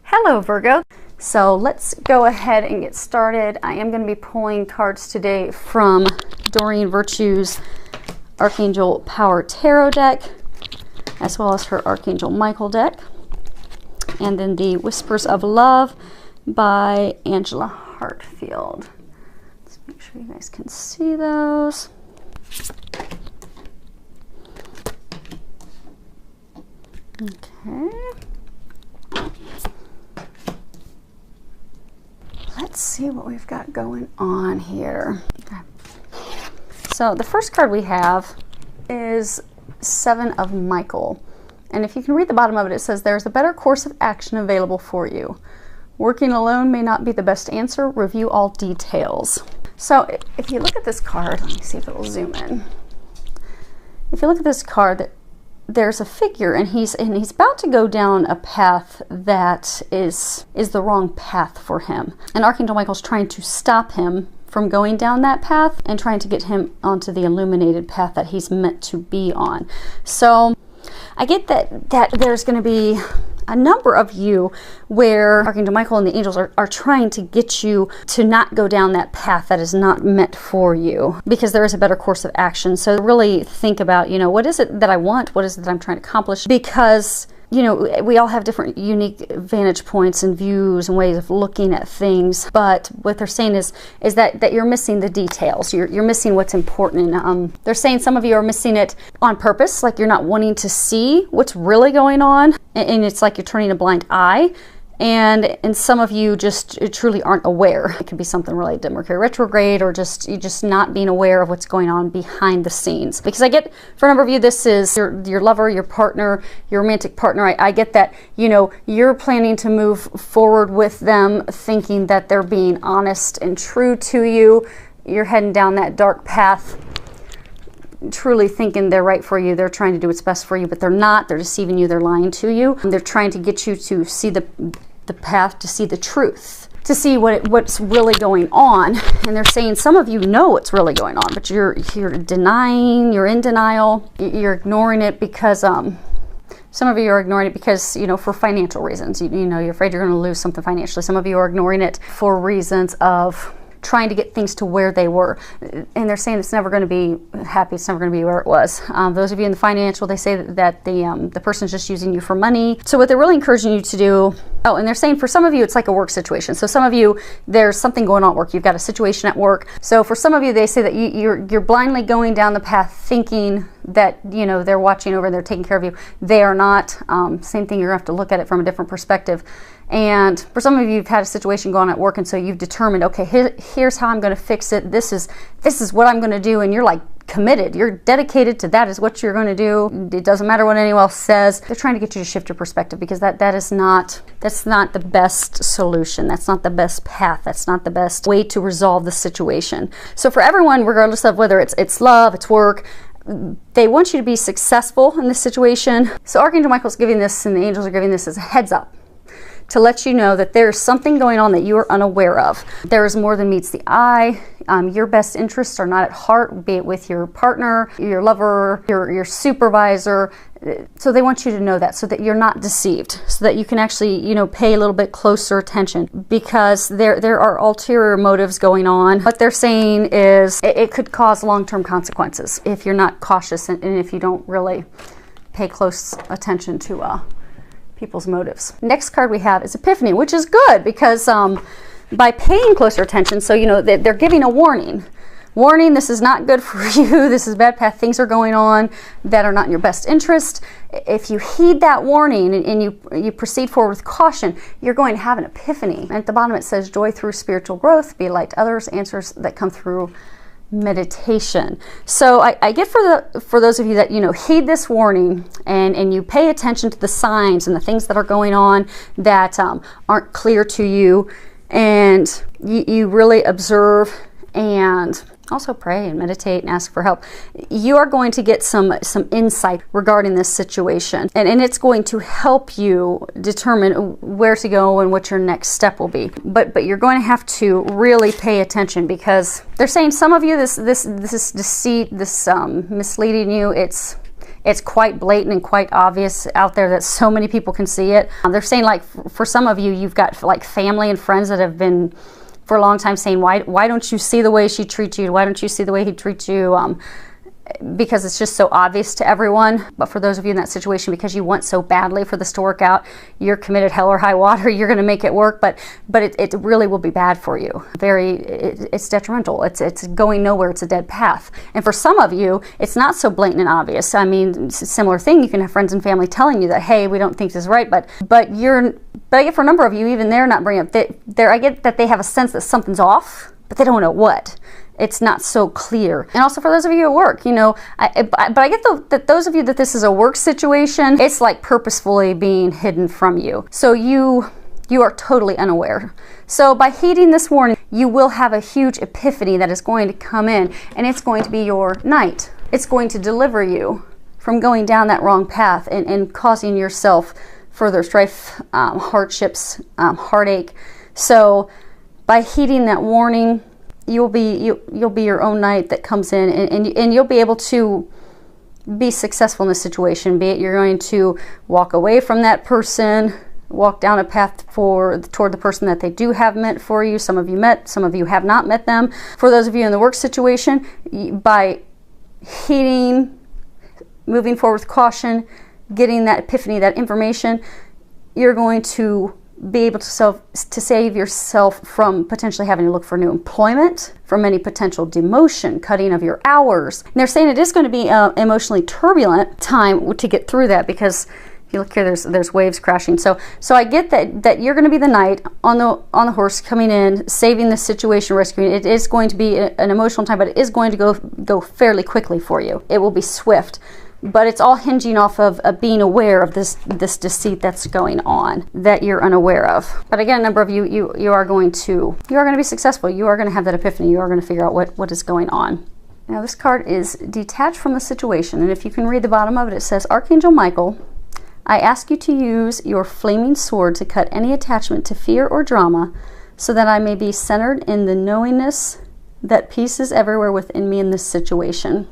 Hello Virgo. So let's go ahead and get started. I am going to be pulling cards today from Doreen Virtue's Archangel Power Tarot deck, as well as her Archangel Michael deck, and then the Whispers of Love by Angela Hartfield. Let's make sure you guys can see those. Okay. Let's see what we've got going on here. Okay. So the first card we have is Seven of Michael. And if you can read the bottom of it, it says, there's a better course of action available for you. Working alone may not be the best answer. Review all details. So if you look at this card, let me see if it will zoom in. If you look at this card, there's a figure, and he's about to go down a path that is the wrong path for him. And Archangel Michael's trying to stop him from going down that path and trying to get him onto the illuminated path that he's meant to be on. So I get that there's going to be a number of you where Archangel Michael and the angels are trying to get you to not go down that path that is not meant for you, because there is a better course of action. So really think about, what is it that I want? What is it that I'm trying to accomplish? Because we all have different unique vantage points and views and ways of looking at things, but what they're saying is that you're missing the details. You're missing what's important. They're saying some of you are missing it on purpose, like you're not wanting to see what's really going on, and it's like you're turning a blind eye. And some of you just truly aren't aware. It could be something related to Mercury retrograde, or just not being aware of what's going on behind the scenes. Because I get, for a number of you, this is your lover, your partner, your romantic partner. I get that, you're planning to move forward with them, thinking that they're being honest and true to you. You're heading down that dark path, truly thinking they're right for you. They're trying to do what's best for you, but they're not. They're deceiving you. They're lying to you. And they're trying to get you to see the path, to see the truth, to see what's really going on. And they're saying some of you know what's really going on, but you're denying. You're in denial. You're ignoring it because some of you are ignoring it because, for financial reasons. You're afraid you're going to lose something financially. Some of you are ignoring it for reasons of trying to get things to where they were, and they're saying it's never going to be happy. It's never going to be where it was. Those of you in the financial, they say that the person's just using you for money. So what they're really encouraging you to do, and they're saying for some of you it's like a work situation. So some of you, there's something going on at work. You've got a situation at work. So for some of you, they say that you're blindly going down the path thinking that they're watching over and they're taking care of you. They are not. Same thing. You're gonna have to look at it from a different perspective. And for some of you, you've had a situation going on at work, and so you've determined, okay, here's how I'm going to fix it. This is what I'm going to do, and you're like committed. You're dedicated to that is what you're going to do. It doesn't matter what anyone else says. They're trying to get you to shift your perspective, because that's not the best solution. That's not the best path. That's not the best way to resolve the situation. So for everyone, regardless of whether it's love, it's work, they want you to be successful in this situation. So Archangel Michael's giving this, and the angels are giving this as a heads up, to let you know that there's something going on that you are unaware of. There is more than meets the eye. Your best interests are not at heart, be it with your partner, your lover, your supervisor. So they want you to know that, so that you're not deceived, so that you can actually, pay a little bit closer attention, because there are ulterior motives going on. What they're saying is it could cause long-term consequences if you're not cautious and if you don't really pay close attention to people's motives. Next card we have is Epiphany, which is good, because by paying closer attention, so they're giving a warning. Warning, this is not good for you. This is a bad path. Things are going on that are not in your best interest. If you heed that warning and you proceed forward with caution, you're going to have an epiphany. And at the bottom it says, joy through spiritual growth, be light to others, answers that come through meditation. So I get for those of you that heed this warning and you pay attention to the signs and the things that are going on that aren't clear to you, and you really observe and also pray and meditate and ask for help, you are going to get some insight regarding this situation, and it's going to help you determine where to go and what your next step will be. But you're going to have to really pay attention, because they're saying some of you, this deceit, this misleading you, it's quite blatant and quite obvious out there that so many people can see it. They're saying, like, for some of you, you've got like family and friends that have been for a long time saying, why don't you see the way she treats you? Why don't you see the way he treats you? Because it's just so obvious to everyone. But for those of you in that situation, because you want so badly for this to work out, you're committed hell or high water, you're going to make it work, but it really will be bad for you. It's detrimental. It's going nowhere. It's a dead path. And for some of you, it's not so blatant and obvious. I mean, it's a similar thing. You can have friends and family telling you that, hey, we don't think this is right, but I get for a number of you, even they're not bringing up, I get that they have a sense that something's off, but they don't know what. It's not so clear. And also for those of you at work, you know, but I get that those of you that this is a work situation, it's like purposefully being hidden from you. So you are totally unaware. So by heeding this warning, you will have a huge epiphany that is going to come in, and it's going to be your night. It's going to deliver you from going down that wrong path and causing yourself further strife, hardships, heartache. So by heeding that warning, you'll be your own knight that comes in, and you'll be able to be successful in this situation. Be it you're going to walk away from that person, walk down a path toward the person that they do have meant for you. Some of you met, some of you have not met them. For those of you in the work situation, by heeding, moving forward with caution, getting that epiphany, that information, you're going to be able to save yourself from potentially having to look for new employment, from any potential demotion, cutting of your hours. And they're saying it is going to be an emotionally turbulent time to get through that, because if you look here, there's waves crashing. So I get that you're going to be the knight on the horse coming in, saving the situation, rescuing. It is going to be an emotional time, but it is going to go fairly quickly for you. It will be swift. But it's all hinging off of being aware of this deceit that's going on that you're unaware of. But again, a number of you are going to be successful. You are going to have that epiphany. You are going to figure out what is going on. Now this card is detached from the situation, and if you can read the bottom of it, it says, Archangel Michael, I ask you to use your flaming sword to cut any attachment to fear or drama, so that I may be centered in the knowingness that peace is everywhere within me in this situation.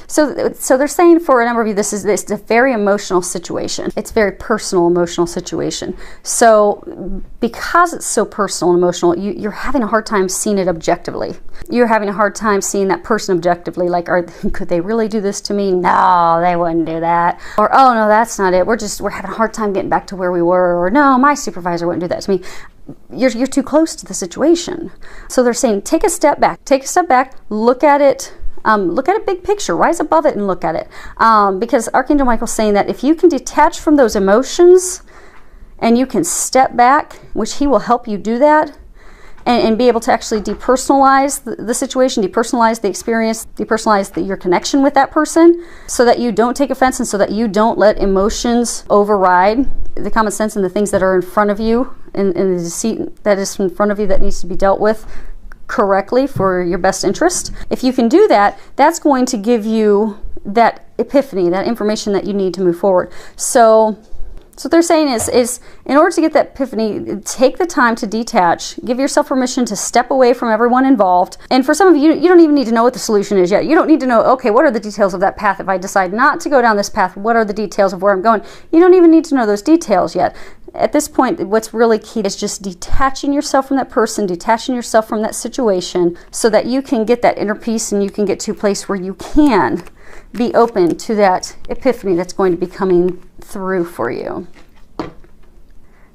So they're saying for a number of you, this is a very emotional situation. It's a very personal, emotional situation. So because it's so personal and emotional, you're having a hard time seeing it objectively. You're having a hard time seeing that person objectively. Like, could they really do this to me? No, they wouldn't do that. Or, oh no, that's not it. We're having a hard time getting back to where we were. Or no, my supervisor wouldn't do that to me. You're too close to the situation. So they're saying, take a step back. Take a step back. Look at it. Look at a big picture, rise above it and look at it. Because Archangel Michael's saying that if you can detach from those emotions and you can step back, which he will help you do that, and be able to actually depersonalize the situation, depersonalize the experience, depersonalize your connection with that person, so that you don't take offense and so that you don't let emotions override the common sense and the things that are in front of you and the deceit that is in front of you that needs to be dealt with correctly for your best interest. If you can do that, that's going to give you that epiphany, that information that you need to move forward. So what they're saying is in order to get that epiphany, take the time to detach, give yourself permission to step away from everyone involved. And for some of you, you don't even need to know what the solution is yet. You don't need to know, okay, what are the details of that path? If I decide not to go down this path, what are the details of where I'm going? You don't even need to know those details yet. At this point, what's really key is just detaching yourself from that person, detaching yourself from that situation, so that you can get that inner peace and you can get to a place where you can be open to that epiphany that's going to be coming through for you.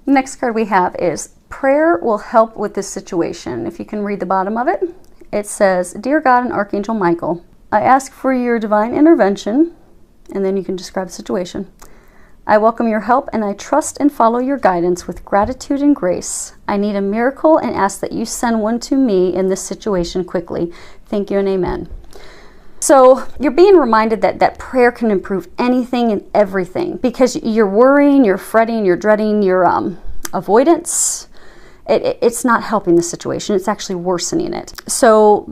Next card we have is prayer will help with this situation. If you can read the bottom of it, it says, Dear God and Archangel Michael, I ask for your divine intervention, and then you can describe the situation. I welcome your help and I trust and follow your guidance with gratitude and grace. I need a miracle and ask that you send one to me in this situation quickly. Thank you and amen. So you're being reminded that prayer can improve anything and everything, because you're worrying, you're fretting, you're dreading, your avoidance. It's not helping the situation. It's actually worsening it. So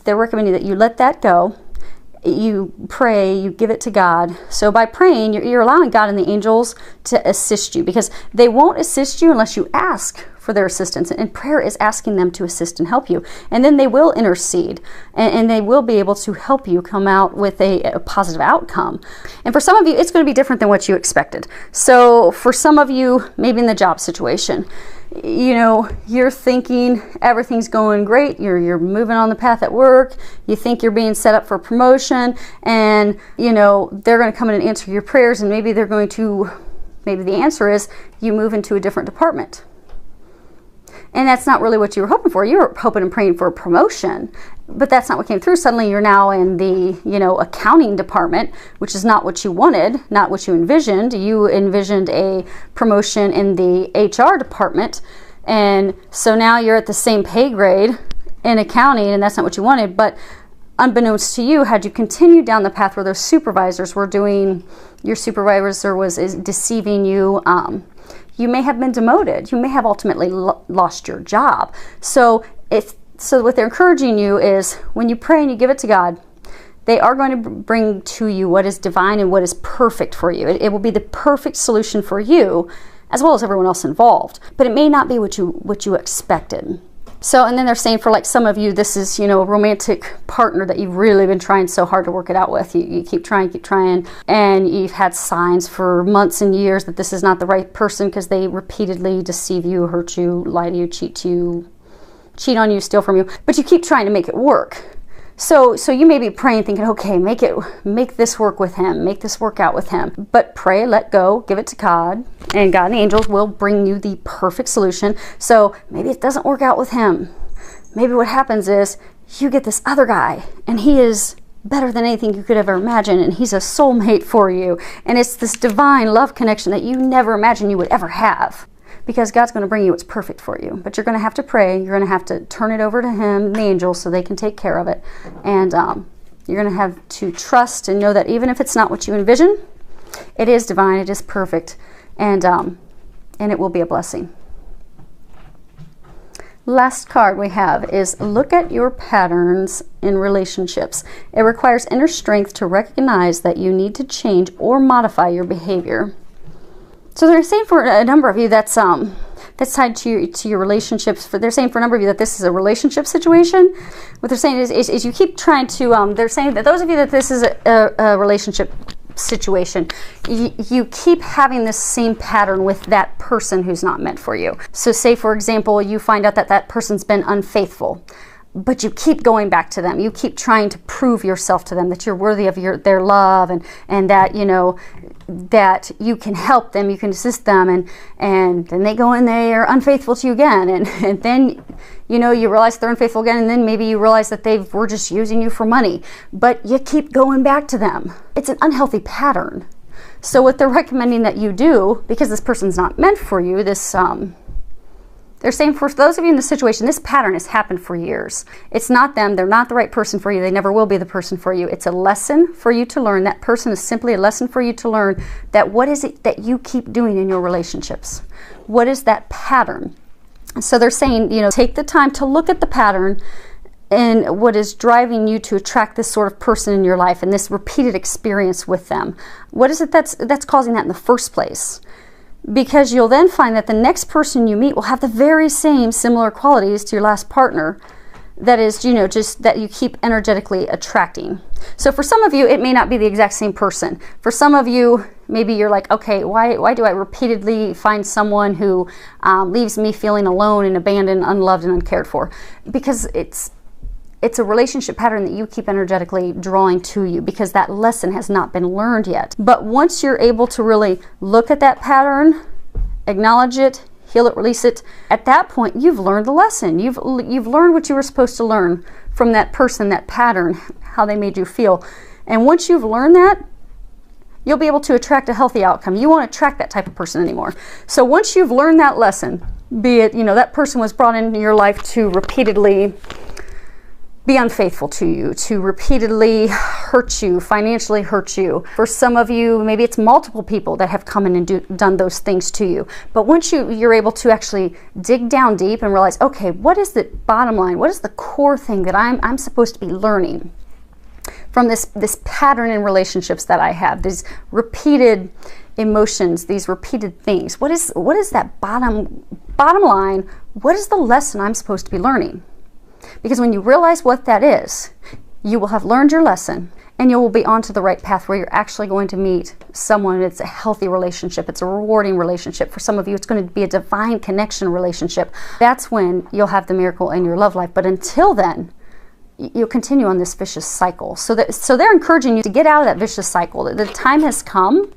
they're recommending that you let that go. You pray, you give it to God. So by praying, you're allowing God and the angels to assist you, because they won't assist you unless you ask for their assistance. And prayer is asking them to assist and help you. And then they will intercede, and they will be able to help you come out with a positive outcome. And for some of you, it's going to be different than what you expected. So for some of you, maybe in the job situation, you know, you're thinking everything's going great, you're moving on the path at work, you think you're being set up for promotion, and you know, they're going to come in and answer your prayers, and maybe the answer is you move into a different department. And that's not really what you were hoping for. You were hoping and praying for a promotion, but that's not what came through. Suddenly you're now in the, you know, accounting department, which is not what you wanted, not what you envisioned. You envisioned a promotion in the HR department. And so now you're at the same pay grade in accounting, and that's not what you wanted. But unbeknownst to you, had you continued down the path where those supervisors were doing, your supervisor was deceiving you, you may have been demoted. You may have ultimately lost your job. So what they're encouraging you is when you pray and you give it to God, they are going to bring to you what is divine and what is perfect for you. It will be the perfect solution for you as well as everyone else involved. But it may not be what you expected. So, and then they're saying for like some of you, this is, you know, a romantic partner that you've really been trying so hard to work it out with. You keep trying, and you've had signs for months and years that this is not the right person because they repeatedly deceive you, hurt you, lie to you, cheat on you, steal from you. But you keep trying to make it work. So you may be praying, thinking, okay, make this work with him, make this work out with him. But pray, let go, give it to God, and God and the angels will bring you the perfect solution. So maybe it doesn't work out with him. Maybe what happens is you get this other guy, and he is better than anything you could ever imagine, and he's a soulmate for you. And it's this divine love connection that you never imagined you would ever have. Because God's going to bring you what's perfect for you. But you're going to have to pray. You're going to have to turn it over to him and the angels so they can take care of it. And you're going to have to trust and know that even if it's not what you envision, it is divine, it is perfect, and it will be a blessing. Last card we have is look at your patterns in relationships. It requires inner strength to recognize that you need to change or modify your behavior. So they're saying for a number of you that's tied to your relationships. They're saying for a number of you that this is a relationship situation. What they're saying is you keep trying to. They're saying that those of you that this is a relationship situation, you keep having this same pattern with that person who's not meant for you. So say for example, you find out that person's been unfaithful, but you keep going back to them. You keep trying to prove yourself to them that you're worthy of their love, and that, you know, that you can help them, you can assist them, and then they go and they are unfaithful to you again, and then, you know, you realize they're unfaithful again, and then maybe you realize that they were just using you for money, but you keep going back to them. It's an unhealthy pattern. So what they're recommending that you do, because this person's not meant for you, they're saying for those of you in this situation, this pattern has happened for years. It's not them. They're not the right person for you. They never will be the person for you. It's a lesson for you to learn. That person is simply a lesson for you to learn that what is it that you keep doing in your relationships? What is that pattern? So they're saying, you know, take the time to look at the pattern and what is driving you to attract this sort of person in your life and this repeated experience with them. What is it that's causing that in the first place? Because you'll then find that the next person you meet will have the very same similar qualities to your last partner. That is, you know, just that you keep energetically attracting. So for some of you, it may not be the exact same person. For some of you, maybe you're like, okay, why do I repeatedly find someone who leaves me feeling alone and abandoned, unloved, and uncared for? Because it's a relationship pattern that you keep energetically drawing to you because that lesson has not been learned yet. But once you're able to really look at that pattern, acknowledge it, heal it, release it, at that point you've learned the lesson. You've learned what you were supposed to learn from that person, that pattern, how they made you feel. And once you've learned that, you'll be able to attract a healthy outcome. You won't attract that type of person anymore. So once you've learned that lesson, be it, you know, that person was brought into your life to repeatedly be unfaithful to you, to repeatedly hurt you, financially hurt you. For some of you, maybe it's multiple people that have come in and done those things to you. But once you're able to actually dig down deep and realize, okay, what is the bottom line? What is the core thing that I'm supposed to be learning from this pattern in relationships that I have, these repeated emotions, these repeated things? What is that bottom bottom line, what is the lesson I'm supposed to be learning? Because when you realize what that is, you will have learned your lesson, and you will be onto the right path where you're actually going to meet someone. It's a healthy relationship. It's a rewarding relationship. For some of you, it's going to be a divine connection relationship. That's when you'll have the miracle in your love life. But until then, you'll continue on this vicious cycle. So they're encouraging you to get out of that vicious cycle. The time has come,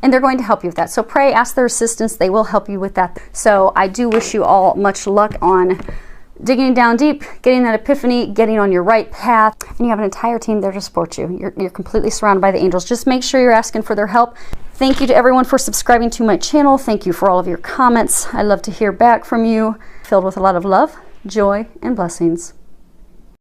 and they're going to help you with that. So pray, ask their assistance. They will help you with that. So I do wish you all much luck on digging down deep, getting that epiphany, getting on your right path, and you have an entire team there to support you. You're completely surrounded by the angels. Just make sure you're asking for their help. Thank you to everyone for subscribing to my channel. Thank you for all of your comments. I love to hear back from you. Filled with a lot of love, joy, and blessings.